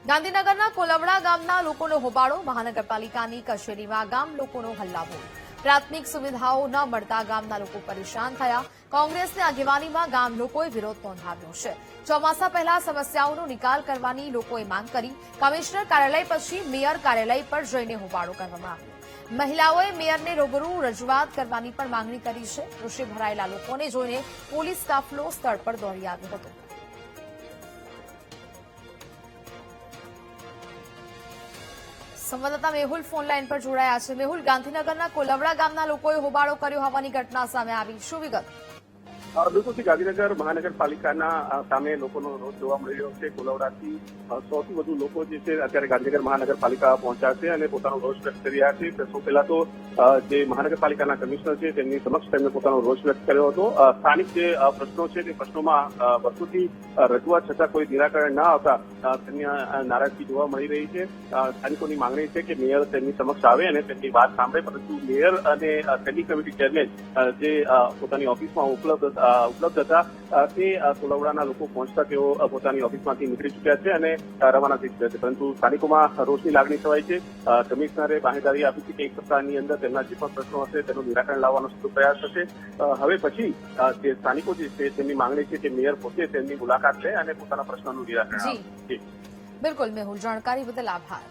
ગાંધીનગરના કોલવડા ગામના લોકોનો હોબાળો, મહાનગરપાલિકાની કચેરીમાં ગામ લોકોનો હલ્લાબોલ। પ્રાથમિક સુવિધાઓ ન મળતા ગામના લોકો પરેશાન થયા। કોંગ્રેસની આગેવાનીમાં ગામ લોકોએ વિરોધ નોંધાવ્યો છે। ચોમાસા પહેલા સમસ્યાઓનો નિકાલ કરવાની લોકોએ માંગ કરી। કમિશનર કાર્યાલય પછી મેયર કાર્યાલય પર જઈને હોબાળો કરવામાં આવ્યો। મહિલાઓએ મેયરને રૂબરૂ રજૂઆત કરવાની પણ માંગણી કરી છે। રોષે ભરાયેલા લોકોને જોઈને પોલીસ કાફલો સ્થળ પર દોડી આવ્યો હતો। સંવાદદાતા મેહુલ ફોન લાઈન પર જોડાયા છે। મેહુલ, ગાંધીનગરના કોલવડા ગામના લોકોએ હોબાળો કર્યો હોવાની ઘટના સામે આવી, શું વિગત? બિલકુલ, ગાંધીનગર મહાનગરપાલિકાના સામે લોકોનો રોષ જોવા મળી રહ્યો છે। કોલવડાથી સૌથી વધુ લોકો જે છે અત્યારે ગાંધીનગર મહાનગરપાલિકા પહોંચ્યા છે અને પોતાનો રોષ વ્યક્ત કરી રહ્યા છે। સૌ પહેલા તો જે મહાનગરપાલિકાના કમિશનર છે તેમની સમક્ષ તેમને પોતાનો રોષ વ્યક્ત કર્યો હતો। સ્થાનિક જે પ્રશ્નો છે તે પ્રશ્નોમાં વર્ષોથી રજૂઆત છતાં કોઈ નિરાકરણ ન આવતા તેમની નારાજગી જોવા મળી રહી છે। સ્થાનિકોની માંગણી છે કે મેયર તેમની સમક્ષ આવે અને તેમની વાત સાંભળે, પરંતુ મેયર અને સ્ટેન્ડિંગ કમિટી ચેરમેન જે પોતાની ઓફિસમાં ઉપલબ્ધ હતા તે કોલવડાના લોકો પહોંચતા તેઓ પોતાની ઓફિસમાંથી નીકળી ચૂક્યા છે અને રવાના થઈ ચૂક્યા છે, પરંતુ સ્થાનિકોમાં રોષની લાગણી છવાઈ છે। કમિશનરે બાહેંધરી આપી છે કે એક સપ્તાહની અંદર તેમના જે પણ પ્રશ્નો હશે તેનું નિરાકરણ લાવવાનો સતત પ્રયાસ થશે। હવે પછી જે સ્થાનિકો જે છે તેમની માંગણી છે કે મેયર પોતે તેમની મુલાકાત લે અને પોતાના પ્રશ્નોનું નિરાકરણ આપે। બિલકુલ મેહુલ, જાણકારી બદલ આભાર।